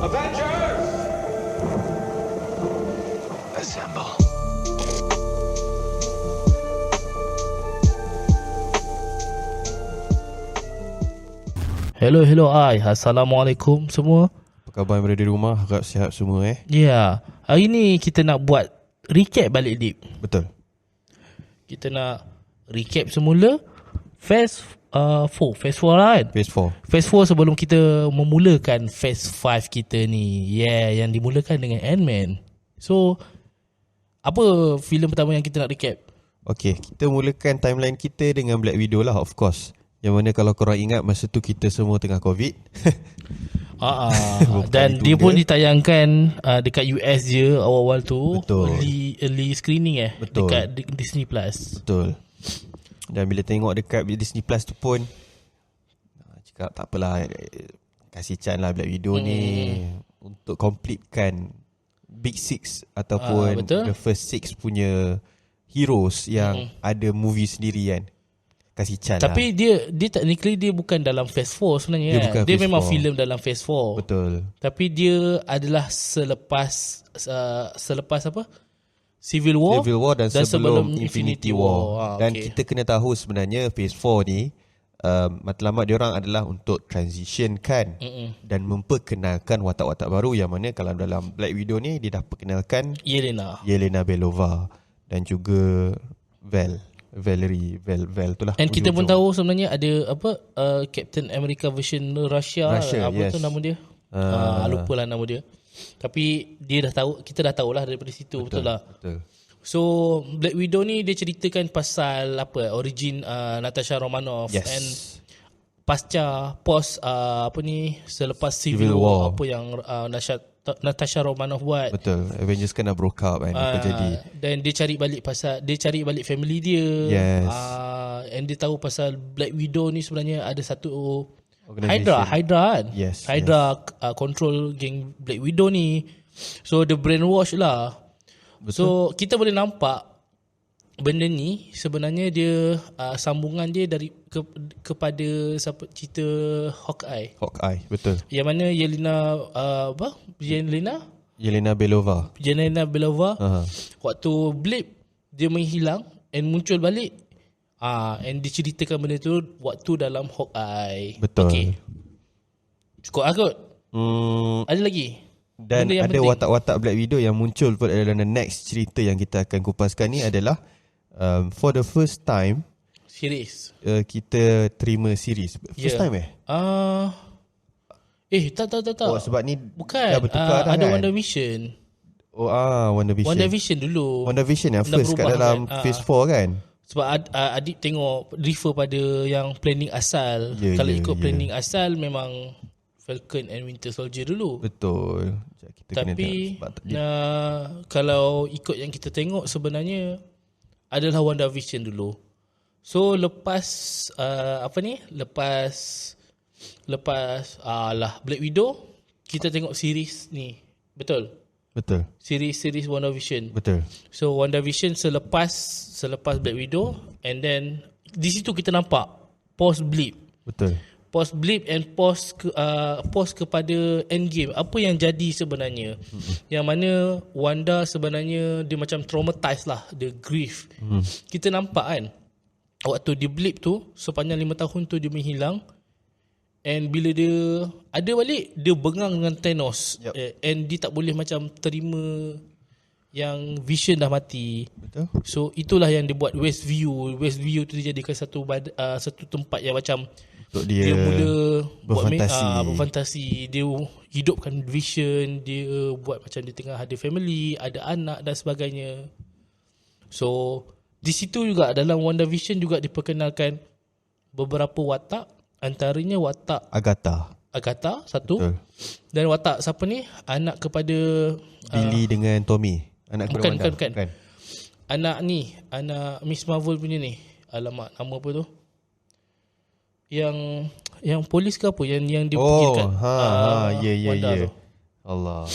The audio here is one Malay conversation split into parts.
Avengers! Assemble. Hello, Assalamualaikum semua. Apa khabar yang berada di rumah? Harap sihat semua Ya, hari ni kita nak buat recap balik Deep. Betul. Kita nak recap semula Phase 4 lah kan. Phase 4 sebelum kita memulakan Phase 5 kita ni. Yang dimulakan dengan Ant-Man. So, apa filem pertama yang kita nak recap? Okay, kita mulakan timeline kita dengan Black Widow lah, of course. Yang mana kalau korang ingat masa tu kita semua tengah COVID. Dan dia pun ditayangkan dekat US je awal-awal tu. Betul. Early screening Betul. dekat Disney Plus. Betul. Dan bila tengok dekat Disney Plus tu pun cakap tak apalah, kasih chance lah Black Widow ni untuk completekan Big Six ataupun betul. the first six punya heroes yang ada movie sendiri kan. Kasih chance lah. Tapi dia technically dia bukan dalam Phase 4 sebenarnya. Dia bukan Dia Phase memang 4. filem dalam Phase 4. Betul. Tapi dia adalah selepas apa? Civil War dan sebelum Infinity War. Dan okay. kita kena tahu sebenarnya Phase 4 ni matlamat diorang adalah untuk transitionkan dan memperkenalkan watak-watak baru, yang mana kalau dalam Black Widow ni dia dah perkenalkan Yelena Belova dan juga Valerie tu lah. And kita pun tahu sebenarnya ada apa Captain America version Russia apa yes. tu nama dia? Lupalah nama dia. Tapi dia dah tahu, kita dah tahulah daripada situ, betul lah. Betul. So Black Widow ni dia ceritakan pasal apa origin Natasha Romanoff, Yes. and pasca selepas Civil Civil War, War. apa yang Natasha Romanoff buat. Betul. Avengers kan dah broke up kan. Apa jadi? Dan dia cari balik family dia. Yes. And dia tahu pasal Black Widow ni sebenarnya ada satu Organisation. Hydra kan. Yes, Hydra control geng Black Widow ni. So the brainwash lah. Betul. So kita boleh nampak benda ni sebenarnya dia sambungan dia dari kepada cerita Hawkeye. Betul. Yang mana Yelena Belova. Waktu blip dia menghilang and muncul balik. And diceritakan benda tu waktu dalam Hawkeye. Betul. Okay. Cukup kot. Ada lagi? Dan benda yang ada penting. watak-watak Black Widow yang muncul pada dalam the next cerita yang kita akan kupaskan ni adalah for the first time Series. kita terima series. First time Tak. Oh, sebab ni Bukan. dah bertukar dah ada kan? WandaVision. WandaVision. WandaVision dulu. WandaVision yang Dah first kat berubah dalam kan? phase 4 kan? Sebab adik tengok refer pada yang planning asal. Kalau ikut planning asal memang Falcon and Winter Soldier dulu. Betul. Kita Tapi kena kalau ikut yang kita tengok sebenarnya adalah WandaVision dulu. So lepas Black Widow kita tengok series ni. Betul. Series WandaVision. Betul. So WandaVision selepas Black Widow, and then di situ kita nampak post blip and post kepada Endgame. Apa yang jadi sebenarnya? Yang mana Wanda sebenarnya dia macam traumatized lah, dia grief. Kita nampak kan waktu di blip tu sepanjang 5 tahun tu dia menghilang, and bila dia ada balik dia bengang dengan Thanos. And dia tak boleh macam terima yang Vision dah mati. Betul. So itulah yang dia buat Westview tu dijadikan satu tempat yang macam untuk dia mula berfantasi. Dia hidupkan Vision, dia buat macam dia tengah ada family, ada anak dan sebagainya. So di situ juga dalam WandaVision juga diperkenalkan beberapa watak, antaranya watak Agatha satu. Betul. Dan watak siapa ni? Anak kepada Billy dengan Tommy. Anak kepada Wanda. Bukan. Anak Miss Marvel punya ni. Alamak, nama apa tu? Yang polis ke apa? Yang dia pergi dekat Wanda tu. Allah.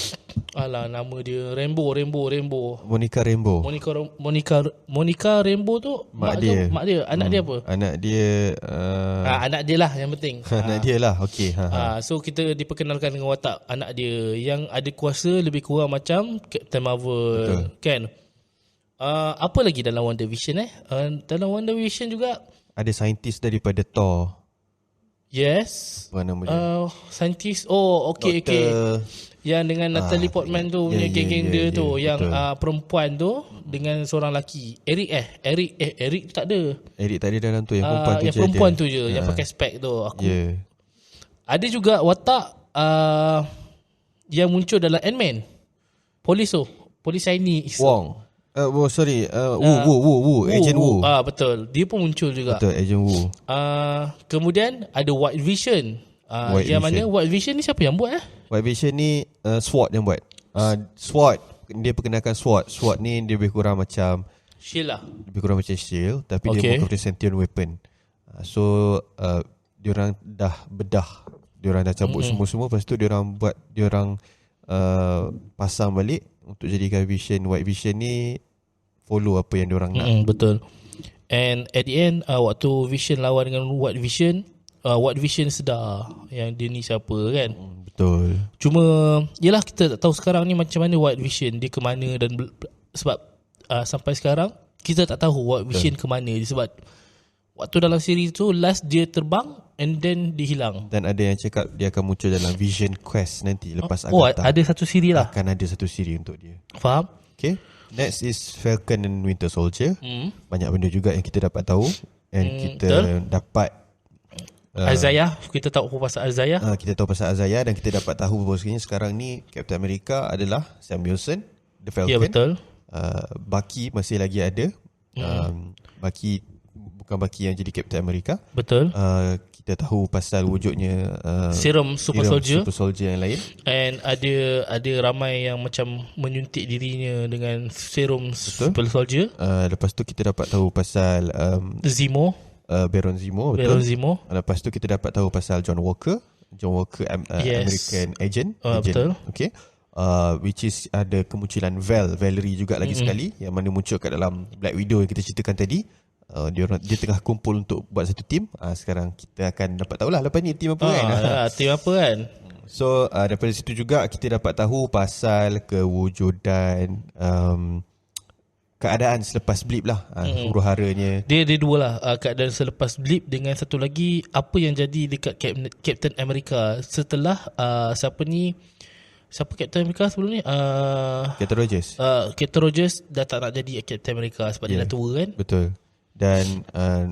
Alah, nama dia Rainbow. Monica Rambeau. Monica Rainbow tu Mak dia. anak dia apa? Anak dia Anak dia lah yang penting. anak dia lah. Okey. So kita diperkenalkan dengan watak anak dia yang ada kuasa lebih kurang macam Captain Marvel. Betul. Kan? Apa lagi dalam WandaVision dalam WandaVision juga ada saintis daripada Thor. Yes. Apa nama dia? Saintis. Oh, okey. Yang dengan Natalie Portman tu punya geng-geng dia tu, yang perempuan tu dengan seorang lelaki. Eric tak ada. Eric tak ada dalam tu, yang perempuan tu je. Yang perempuan tu je yang pakai spek tu. Aku. Ada juga watak yang muncul dalam Ant-Man. Polis Chinese. Wong. Wu. Agent Wu. Betul. Dia pun muncul juga. Betul, Agent Wu. Kemudian ada White Vision. Yang mana White Vision ni siapa yang buat White Vision ni SWORD yang buat. SWORD, dia perkenalkan SWORD. SWORD ni dia lebih kurang macam Shield lah. Lebih kurang macam Shield, tapi dia bukan sentient weapon. So diorang dah bedah, diorang dah cabut semua-semua. Lepas tu diorang pasang balik untuk jadikan Vision. White Vision ni follow apa yang diorang nak. Betul. And at the end waktu Vision lawan dengan White Vision, White Vision sedar yang dia ni siapa kan. Betul. Cuma yelah, kita tak tahu sekarang ni macam mana White Vision, dia ke mana. Dan sebab sampai sekarang kita tak tahu White Vision ke mana. Sebab waktu dalam siri tu last dia terbang and then dia hilang. Dan ada yang cakap dia akan muncul dalam Vision Quest nanti lepas Agatha. Ada satu siri lah. Akan ada satu siri untuk dia. Faham? Okay. Next is Falcon and Winter Soldier. Banyak benda juga yang kita dapat tahu. And kita dapat Isaiah. Kita tahu pasal Isaiah. Kita tahu pasal Isaiah. Dan kita dapat tahu bahawasanya sekarang ni Captain America adalah Sam Wilson, The Falcon. Ya, betul. Bucky masih lagi ada. Bucky bukan Bucky yang jadi Captain America. Betul. Kita tahu pasal wujudnya serum Super Soldier yang lain. And ada ramai yang macam menyuntik dirinya dengan serum Super Soldier. Lepas tu kita dapat tahu pasal Zemo. Baron Zemo. Lepas tu kita dapat tahu pasal John Walker, American Agent. Betul. Okay. Which is ada kemunculan Valerie juga lagi sekali, yang mana muncul kat dalam Black Widow yang kita ceritakan tadi. Dia tengah kumpul untuk buat satu tim. Sekarang kita akan dapat tahulah lepas ni tim apa kan. Tim apa kan. So daripada situ juga kita dapat tahu pasal kewujudan keadaan selepas blip lah. Huru-haranya dia dua lah, keadaan selepas blip, dengan satu lagi apa yang jadi dekat Captain America setelah siapa Captain America sebelum ni? Captain Rogers. Captain Rogers dah tak nak jadi Captain America sebab dia dah tua kan. Betul. Dan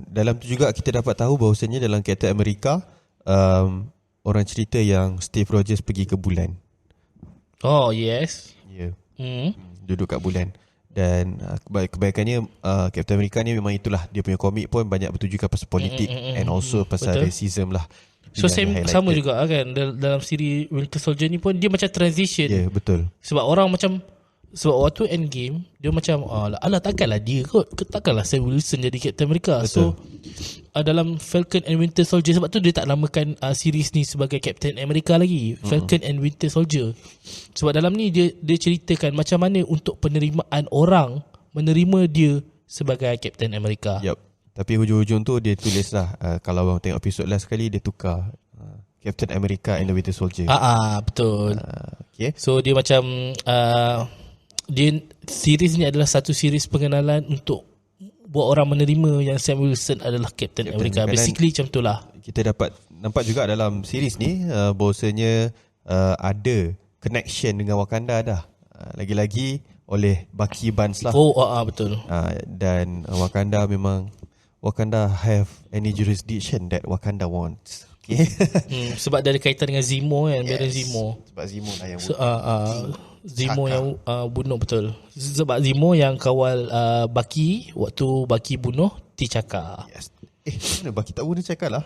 dalam tu juga kita dapat tahu bahawasanya dalam Captain America orang cerita yang Steve Rogers pergi ke bulan. Oh yes. Ya. Duduk kat bulan. Dan kebaikannya Captain America ni memang itulah, dia punya komik pun banyak bertujukan pasal politik and also pasal racism lah. So sama juga kan dalam siri Winter Soldier ni pun dia macam transition. Ya, betul. Sebab orang macam, sebab waktu Endgame dia macam alah takkanlah dia kot, takkanlah Sam Wilson jadi Captain America. Betul. So dalam Falcon and Winter Soldier, sebab tu dia tak namakan series ni sebagai Captain America lagi, Falcon and Winter Soldier. Sebab dalam ni dia ceritakan macam mana untuk penerimaan orang menerima dia sebagai Captain America. Yep. Tapi hujung-hujung tu dia tulis lah, kalau abang tengok episod last sekali, dia tukar Captain America and the Winter Soldier. Betul. Okay. So dia macam series ni adalah satu series pengenalan untuk buat orang menerima yang Sam Wilson adalah Captain America. Basically macam tu lah. Kita dapat nampak juga dalam series ni bahawasanya ada connection dengan Wakanda dah. Lagi-lagi oleh Bucky Barnes lah. Betul. Dan Wakanda have any jurisdiction that Wakanda wants. Okay. Sebab dia ada kaitan dengan Zemo kan. Baron Zemo. Sebab Zemo lah yang Zemo yang bunuh, betul. Sebab Zemo yang kawal Bucky waktu Bucky bunuh T'Chaka. Yes. Mana Bucky tak bunuh T'Chaka lah?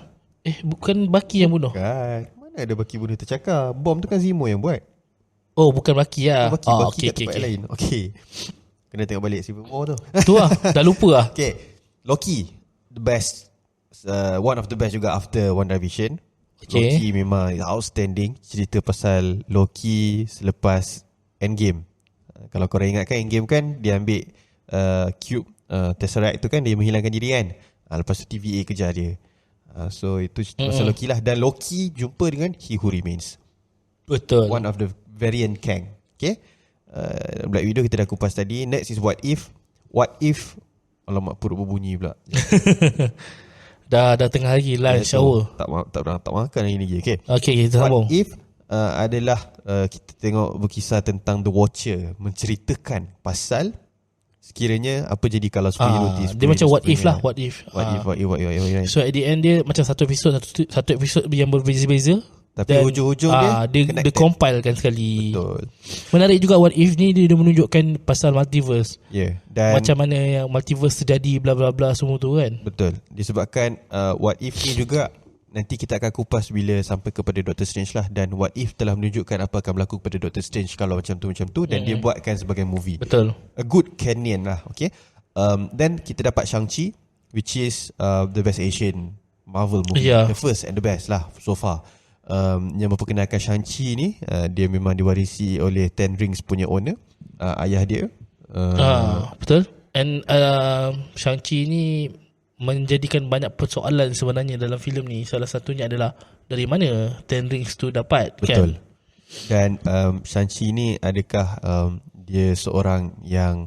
Bukan Bucky yang bunuh. Bukan. Mana ada Bucky bunuh T'Chaka? Bom tu kan Zemo yang buat. Oh, bukan Bucky lah. Bucky kat tempat lain. Okay. Kena tengok balik Civil War tu. Tu lah. Dah lupa lah. Okay. Loki, the best. One of the best juga after WandaVision. Loki memang outstanding. Cerita pasal Loki selepas Endgame. Kalau korang ingat kan Endgame kan, dia ambil cube Tesseract tu kan, dia menghilangkan diri kan. Lepas tu TVA kejar dia. So itu cerita pasal Loki lah. Dan Loki jumpa dengan He Who Remains. Betul. One of the variant Kang. Okay. Black Widow kita dah kupas tadi. Next is What If. What If, alamak perut berbunyi pula. Dah tengah hari lunch shower. Tak makan hari ni lagi. Okay, kita sambung. What If adalah kita tengok berkisah tentang The Watcher, menceritakan pasal sekiranya apa jadi kalau superhero dia macam what if lah. What if. So at the end dia macam satu episod yang berbeza-beza. Tapi hujung-hujung dia compilekan sekali. Betul. Menarik juga What If ni, dia menunjukkan pasal multiverse. Dan macam mana yang multiverse terjadi, bla bla bla semua tu kan. Betul. Disebabkan What If ni juga nanti kita akan kupas bila sampai kepada Doctor Strange lah. Dan What If telah menunjukkan apa akan berlaku kepada Doctor Strange kalau macam tu dan dia buatkan sebagai movie. Betul. A good canon lah. Okay. Then kita dapat Shang-Chi, which is the best Asian Marvel movie. The first and the best lah so far. Yang memperkenalkan Shang-Chi ni, dia memang diwarisi oleh Ten Rings punya owner, ayah dia. Betul. And Shang-Chi ni menjadikan banyak persoalan sebenarnya dalam filem ni. Salah satunya adalah dari mana Ten Rings tu dapat. Betul. Kan? Dan Shang-Chi ni adakah dia seorang yang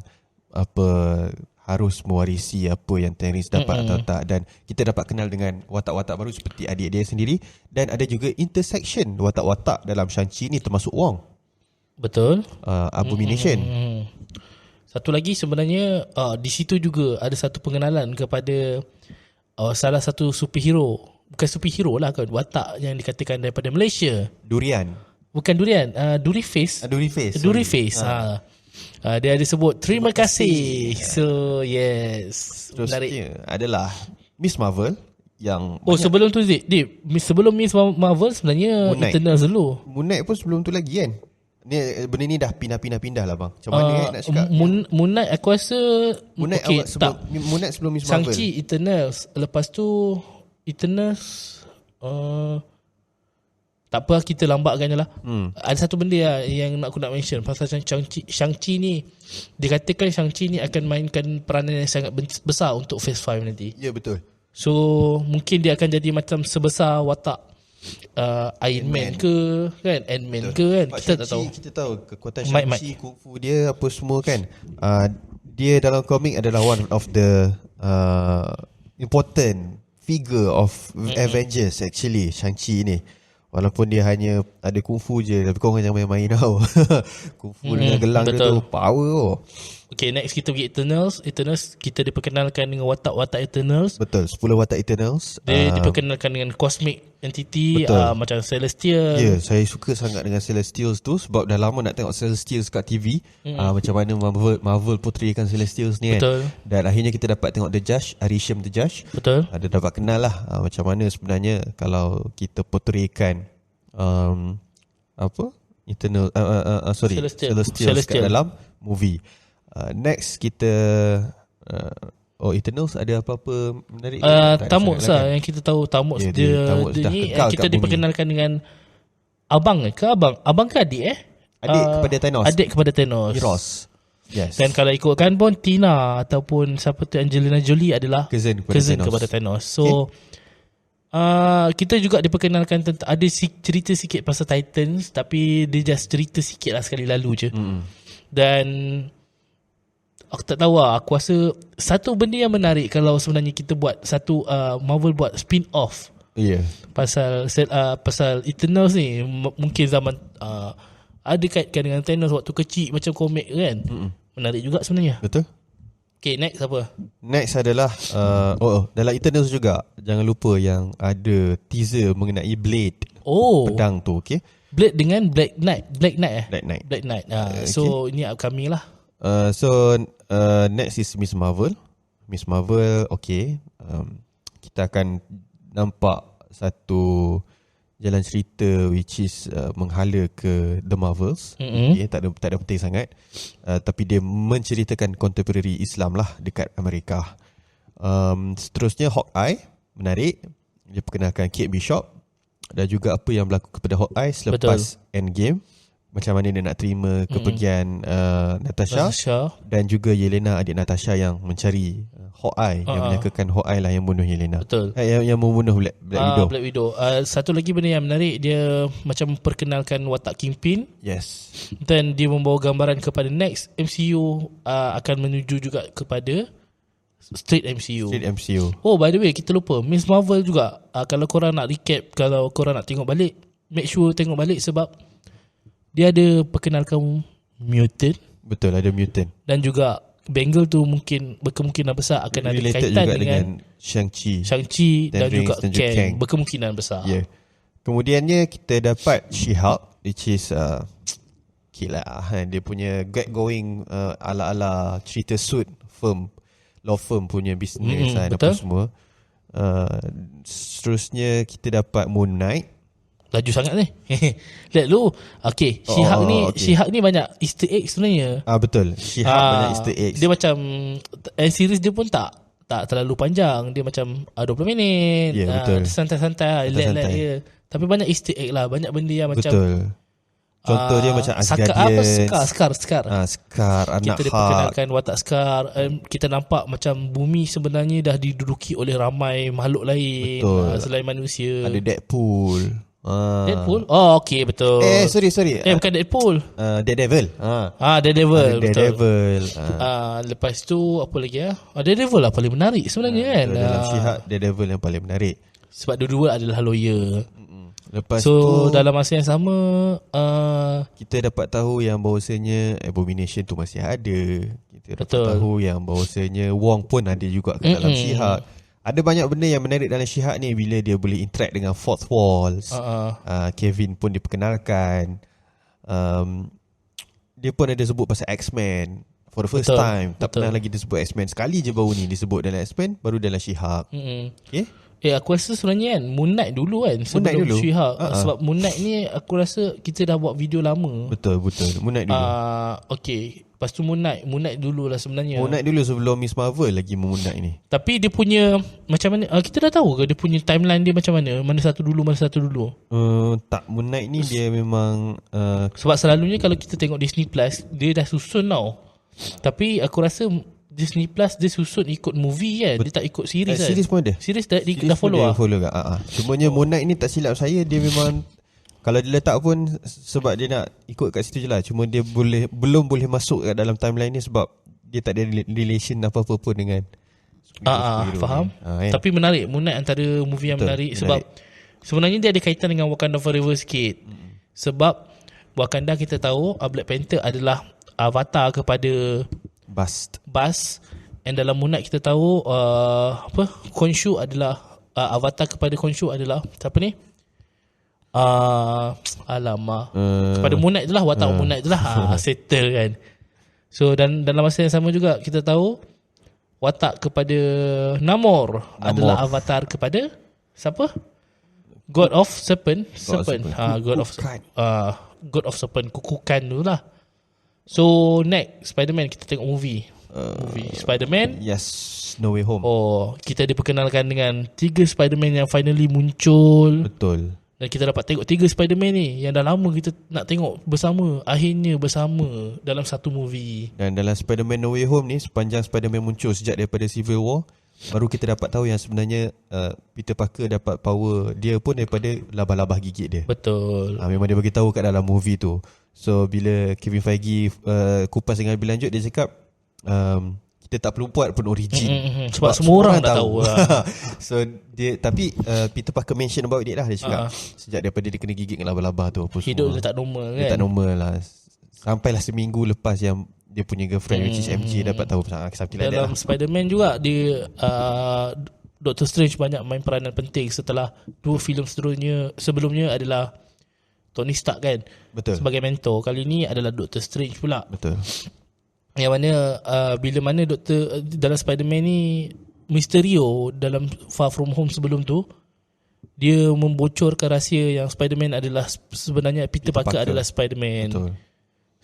harus mewarisi apa yang Ten Rings dapat atau tak. Dan kita dapat kenal dengan watak-watak baru seperti adik dia sendiri. Dan ada juga intersection watak-watak dalam Shang-Chi ni, termasuk Wong. Betul. Abomination. Satu lagi sebenarnya di situ juga ada satu pengenalan kepada salah satu superhero. Bukan superhero lah kan, watak yang dikatakan daripada Malaysia. Durian. Bukan Durian, Duriface. Duriface. Dia ada sebut terima kasih. So yes. Terusnya adalah Miss Marvel yang sebelum tu sebelum Miss Marvel sebenarnya Moon Knight. Eternals dulu. Moon Knight pun sebelum tu lagi kan. Benda ni dah pindah-pindah lah bang. Macam mana nak cakap? Moon Knight aku rasa Moon Knight sebelum Miss Marvel. Shang-Chi Eternals. Lepas tu Eternals tak apa, kita lambatkan je lah. Ada satu benda lah yang aku nak mention pasal Shang-Chi ni. Dikatakan Shang-Chi ni akan mainkan peranan yang sangat besar untuk Phase 5 nanti. Ya betul. So mungkin dia akan jadi macam sebesar watak Iron Man ke kan, Ant-Man ke kan. Kita tak tahu. Kita tahu kekuatan Shang-Chi, kung fu dia apa semua kan. Dia dalam komik adalah one of the important figure of Avengers actually, Shang-Chi ni. Walaupun dia hanya ada kungfu je, tapi korang jangan main-main tau. Kungfu dengan gelang dia tu power tau. Okay, next kita pergi Eternals. Kita diperkenalkan dengan watak-watak Eternals. Betul, 10 watak Eternals. Dia diperkenalkan dengan cosmic entity, macam Celestial. Ya, saya suka sangat dengan Celestials tu sebab dah lama nak tengok Celestials kat TV. Macam mana Marvel portraykan Celestials ni kan. Betul. Dan akhirnya kita dapat tengok The Judge, Arishem The Judge. Betul. Dia dapat kenal lah macam mana sebenarnya kalau kita portraykan Eternal Celestials kat dalam movie. Next kita Eternals ada apa-apa menarik? Thanos lah yang kita tahu. Thanos dia ni kita diperkenalkan dengan abang ke adik kepada Thanos. Adik kepada Thanos. Eros. Yes. Dan kalau ikutkan pun Tina ataupun siapa tu Angelina Jolie adalah cousin kepada Thanos. So kita juga diperkenalkan tentang ada cerita sikit pasal Titans, tapi dia just cerita sikit lah sekali lalu je. Dan aku tak tahu lah. Aku rasa satu benda yang menarik kalau sebenarnya kita buat satu Marvel buat spin-off pasal Eternals ni. Mungkin zaman ada kaitkan dengan Thanos waktu kecil macam komik kan. Menarik juga sebenarnya. Betul. Okay, next apa? Next adalah dalam Eternals juga, jangan lupa yang ada teaser mengenai Blade. Pedang tu, okay. Blade dengan Black Knight. Black Knight. So ini upcoming lah. Next is Miss Marvel. Okay. Kita akan nampak satu jalan cerita which is menghala ke The Marvels. Okay, tak ada penting sangat. Tapi dia menceritakan contemporary Islam lah dekat Amerika. Seterusnya Hawkeye, menarik. Dia perkenalkan Kate Bishop. dan juga apa yang berlaku kepada Hawkeye selepas Endgame. Macam mana dia nak terima kepergian Natasha, dan juga Yelena, adik Natasha yang mencari Hawkeye, yang menyangkakan Hawkeye lah yang bunuh Yelena. Betul. Yang membunuh Black Widow. Black Widow. Satu lagi benda yang menarik, dia macam memperkenalkan watak Kingpin. Yes. Dan dia membawa gambaran kepada next MCU akan menuju juga kepada Straight MCU. Oh, by the way, kita lupa Miss Marvel juga. Kalau korang nak recap, kalau korang nak tengok balik, make sure tengok balik sebab dia ada perkenalkan mutant. Betul, ada mutant. Dan juga Bengal tu mungkin berkemungkinan besar akan ada kaitan juga dengan Shang-Chi dan juga Kang. Berkemungkinan besar. Yeah. Kemudiannya kita dapat She-Hulk, which is okay lah, dia punya get going ala-ala cerita suit firm, law firm punya business dan apa semua. Seterusnya kita dapat Moon Knight. Laju sangat ni. Lihat lu. Okay, She-Hulk ni banyak Easter egg sebenarnya. Betul. She-Hulk banyak Easter egg. Dia macam series dia pun tak terlalu panjang. Dia macam 20 minit. Betul. Santai-santai. Relax je. Tapi banyak Easter egg lah. Banyak benda yang macam, betul. Contoh dia macam Asgardians. Scar. Scar, anak kita diperkenalkan watak Scar. Kita nampak macam bumi sebenarnya dah diduduki oleh ramai makhluk lain. Selain manusia. Ada Deadpool. Deadpool? Oh, okay, betul. Sorry. Bukan Deadpool. Daredevil. Daredevil. Daredevil. Lepas tu apa lagi ya? Daredevil lah paling menarik sebenarnya kan. Dalam She-Hulk, Daredevil yang paling menarik. Sebab dua-dua adalah lawyer. Lepas tu dalam masa yang sama kita dapat tahu yang bahawasanya Abomination tu masih ada. Kita dapat tahu yang bahawasanya Wong pun ada juga kat dalam She-Hulk. Ada banyak benda yang menarik dalam She-Hulk ni bila dia boleh interact dengan fourth walls. Kevin pun diperkenalkan. Dia pun ada sebut pasal X-Men for the first time. Tak pernah lagi disebut X-Men. Sekali je baru ni disebut dalam X-Men, baru dalam She-Hulk. Okay? Aku rasa sebenarnya kan Moon Knight dulu kan sebelum She-Hulk. Sebab Moon Knight ni aku rasa kita dah buat video lama. Betul. Moon Knight dulu. Okay. Lepas tu Moon Knight dulu lah sebenarnya. Moon Knight dulu sebelum Miss Marvel lagi Moon Knight ni. Tapi dia punya macam mana, kita dah tahu ke dia punya timeline dia macam mana? Mana satu dulu? Tak, Moon Knight ni dia memang sebab selalunya kalau kita tengok Disney Plus, dia dah susun tau. Tapi aku rasa Disney Plus dia susun ikut movie kan. Dia tak ikut series kan. Series pun ada. Series dah follow lah. Cumanya Moon Knight ni tak silap saya, dia memang kalau dia letak pun sebab dia nak ikut kat situ je lah. Cuma dia belum boleh masuk kat dalam timeline ni sebab dia tak ada relation apa-apa pun dengan faham. Tapi menarik. Moon Knight antara movie yang menarik. Sebab sebenarnya dia ada kaitan dengan Wakanda Forever sikit. Sebab Wakanda kita tahu Black Panther adalah avatar kepada Bast. And dalam Moon Knight kita tahu Khonshu adalah avatar kepada Khonshu adalah siapa ni? Kepada Moon Knight tu lah, watak Moon Knight tu lah. Settle kan. So dan dalam masa yang sama juga kita tahu watak kepada Namor adalah avatar kepada siapa? God of Serpent. God of Serpent, kukukan tu lah. So next Spider-Man, kita tengok movie Spider-Man. Yes, No Way Home. Kita diperkenalkan dengan 3 Spider-Man yang finally muncul. Betul. Dan kita dapat tengok 3 Spider-Man ni yang dah lama kita nak tengok bersama. Akhirnya bersama dalam satu movie. Dan dalam Spider-Man No Way Home ni, sepanjang Spider-Man muncul sejak daripada Civil War, baru kita dapat tahu yang sebenarnya Peter Parker dapat power dia pun daripada labah-labah gigit dia. Betul. Memang dia bagi tahu kat dalam movie tu. So bila Kevin Feige kupas dengan lebih lanjut, dia cakap kita tak perlu buat pun origin. Sebab semua orang dah tahu lah. So dia, tapi Peter Parker mention about it lah. Dia cakap sejak daripada dia kena gigit dengan labah-labah tu apa hidup semua, dia tak normal kan. Dia tak normal lah. Sampailah seminggu lepas yang dia punya girlfriend which is MJ dapat tahu something like that. Dalam Spider-Man juga dia Doctor Strange banyak main peranan penting setelah 2 filem sebelumnya adalah Tony Stark kan. Betul. Sebagai mentor. Kali ni adalah Doctor Strange pula. Betul. Yang mana bila mana dalam Spider-Man ni, Mysterio dalam Far From Home sebelum tu, dia membocorkan rahsia yang Spider-Man adalah sebenarnya Peter Parker adalah Spider-Man. Betul.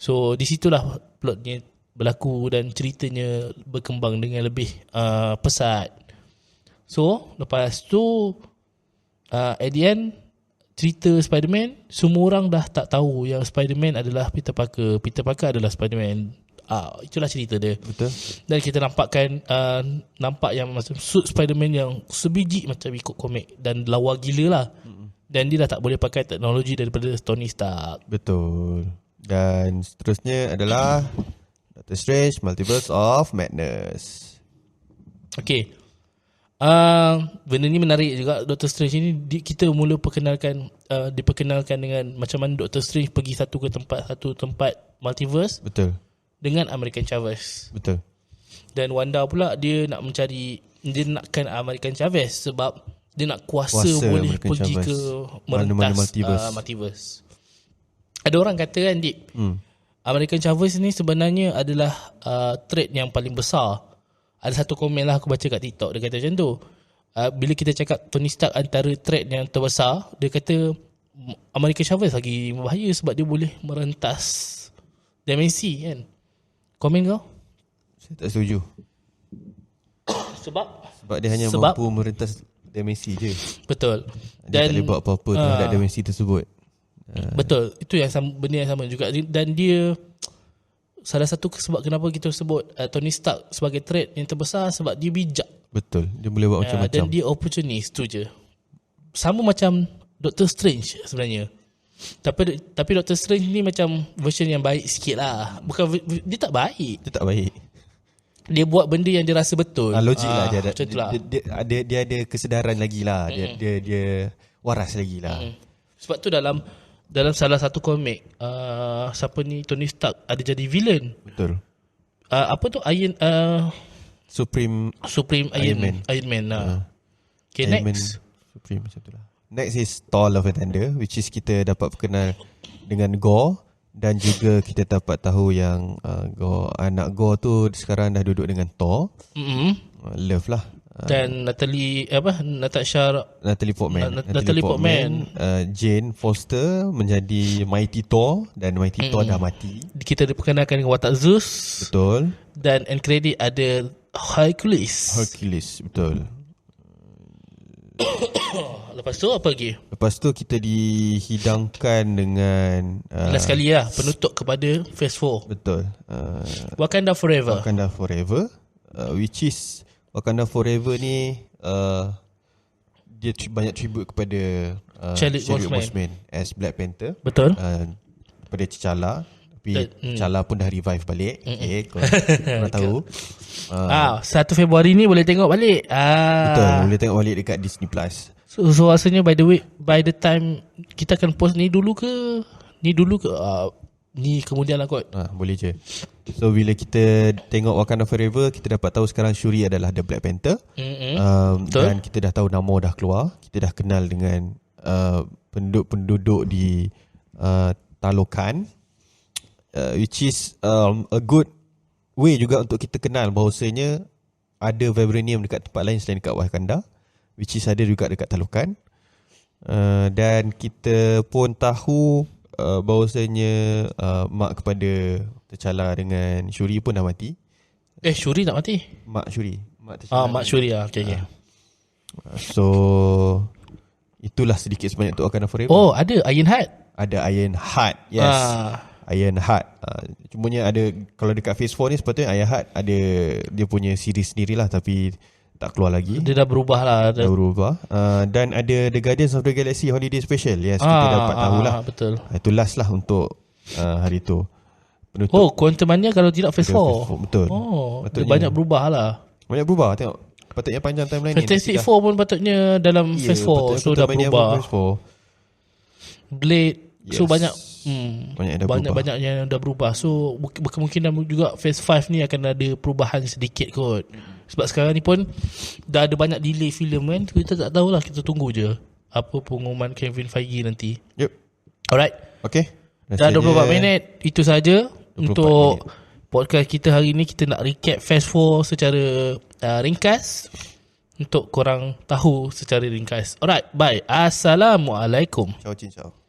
So di situlah plotnya berlaku dan ceritanya berkembang dengan lebih pesat. So lepas tu at the end cerita Spider-Man, semua orang dah tak tahu yang Spider-Man adalah Peter Parker, Peter Parker adalah Spider-Man. Itulah cerita dia. Betul. Dan kita nampak yang macam suit Spider-Man yang sebiji macam ikut komik dan lawa gila lah. Dan dia dah tak boleh pakai teknologi daripada Tony Stark. Betul. Dan seterusnya adalah Doctor Strange Multiverse of Madness. Okay. Benda ni menarik juga. Doctor Strange ni kita mula diperkenalkan dengan macam mana Doctor Strange pergi satu tempat multiverse. Betul. Dengan American Chavez. Betul. Dan Wanda pula dia nakkan American Chavez sebab dia nak kuasa boleh American pergi Chavez ke merentas multiverse. Ada orang kata kan Dik, American Chavez ni sebenarnya adalah trait yang paling besar. Ada satu komen lah aku baca kat TikTok, dia kata macam tu. Bila kita cakap Tony Stark antara trait yang terbesar, dia kata American Chavez lagi berbahaya sebab dia boleh merentas dimensi kan. Komen kau? Saya tak setuju. Sebab dia hanya mampu merentas dimensi je. Betul. Dia tak boleh buat apa-apa terhadap dimensi tersebut. Betul. Itu yang benda yang sama juga. Dan dia salah satu sebab kenapa kita sebut Tony Stark sebagai trait yang terbesar sebab dia bijak. Betul. Dia boleh buat macam-macam. Dan dia opportunist tu je. Sama macam Doctor Strange sebenarnya. Tapi Doctor Strange ni macam version yang baik sikit lah. Bukan, dia tak baik. Dia buat benda yang dia rasa betul. Logik lah dia ada kesedaran lagi lah. Dia waras lagi lah. Sebab tu dalam salah satu komik siapa ni, Tony Stark ada jadi villain. Betul. Apa tu Supreme Iron Man lah. Okay, Iron next Man Supreme macam tu lah. Next is Thor Love and Thunder, which is kita dapat berkenal dengan Gore. Dan juga kita dapat tahu yang anak Gore tu sekarang dah duduk dengan Thor. Love lah. Dan Natalie Portman, Jane Foster menjadi Mighty Thor. Dan Mighty Thor dah mati. Kita diperkenalkan dengan watak Zeus. Betul. Dan end credit ada Hercules, betul. Lepas tu apa lagi? Lepas tu kita dihidangkan dengan last kali lah, penutup kepada Phase 4. Betul. Wakanda Forever, which is Wakanda Forever ni dia banyak tribute kepada Chadwick Boseman as Black Panther. Betul. Kepada T'Challa. Tapi T'Challa pun dah revive balik. Okay, korang tahu. 1 Februari ni boleh tengok balik. Betul, boleh tengok balik dekat Disney Plus. So rasanya by the time kita akan post ni dulu ke ni kemudian lah kot. Boleh je. So bila kita tengok Wakanda Forever, kita dapat tahu sekarang Shuri adalah The Black Panther. Dan kita dah tahu Namor dah keluar. Kita dah kenal dengan penduduk di Talokan, which is a good way juga untuk kita kenal bahawasanya ada vibranium dekat tempat lain selain dekat Wakanda, which is ada juga dekat Talokan. Dan kita pun tahu bahawasanya mak kepada T'Challa dengan Shuri pun dah mati. Shuri tak mati? Mak Shuri. Mak Shuri lah. Okay. So itulah sedikit sebanyak untuk Wakanda Forever. Ada Ironheart. Ada Ironheart. Yes. Ironheart. Cumanya ada, kalau dekat Phase 4 ni sepatutnya Ironheart ada dia punya series sendirilah, tapi tak keluar lagi. Dia dah berubah lah. Dah berubah. Dan ada The Guardians of the Galaxy Holiday Special. Yes, kita dapat tahulah. Betul. Itu last lah untuk hari tu. Penutup. Quantumania kalau tidak Phase 4. Betul. Dia banyak berubah lah. Banyak berubah, tengok. Patutnya panjang timeline ni. Fantastic Four pun patutnya dalam Phase 4. So dah berubah. Blade. So banyak banyak yang dah berubah. So berkemungkinan juga Phase 5 ni akan ada perubahan sedikit kot. Sebab sekarang ni pun dah ada banyak delay filem kan. Kita tak tahulah, kita tunggu je apa pengumuman Kevin Feige nanti. Alright. Okay. Dah 24 minit. Itu saja untuk podcast kita hari ni. Kita nak recap Phase 4 secara ringkas untuk korang tahu secara ringkas. Alright, bye. Assalamualaikum. Ciao.